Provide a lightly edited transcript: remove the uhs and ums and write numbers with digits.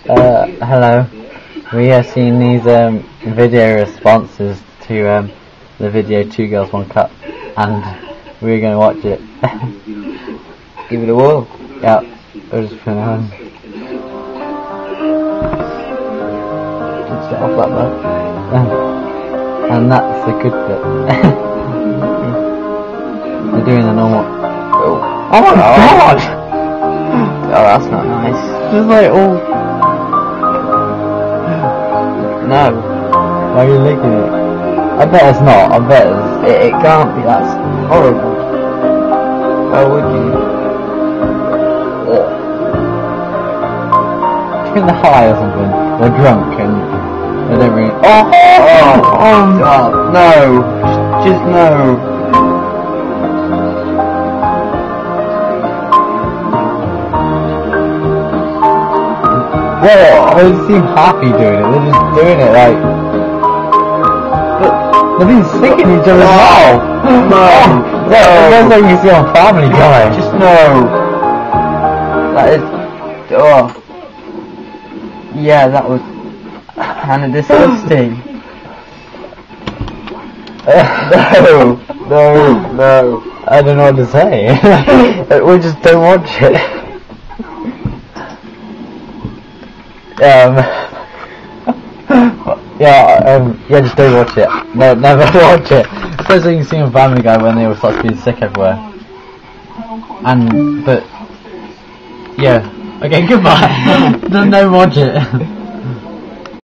Hello. We have seen these video responses to the video 2 Girls 1 Cup, and we're going to watch it. Give it a whirl. Yeah, we'll just put it on. Set off that bad. And that's the good bit. They're doing the normal. Oh my god! Oh, that's not nice. Just like all. No. Why are you licking it? I bet it's not. I bet It can't be. That's horrible. Why would you? Do you think they're high or something? They're drunk and they don't really. Oh god, no. Just no. Well, they seem happy doing it. They're just doing it like. They've been sticking each other's mouth. No. That's like you see on Family Guy. Just no. That is. Oh. Yeah, that was kind of disgusting. No. I don't know what to say. We just don't watch it. Yeah, just don't watch it. No, never watch it. Especially you can see on Family Guy when they all start being sick everywhere. But yeah, okay, goodbye. Don't watch it.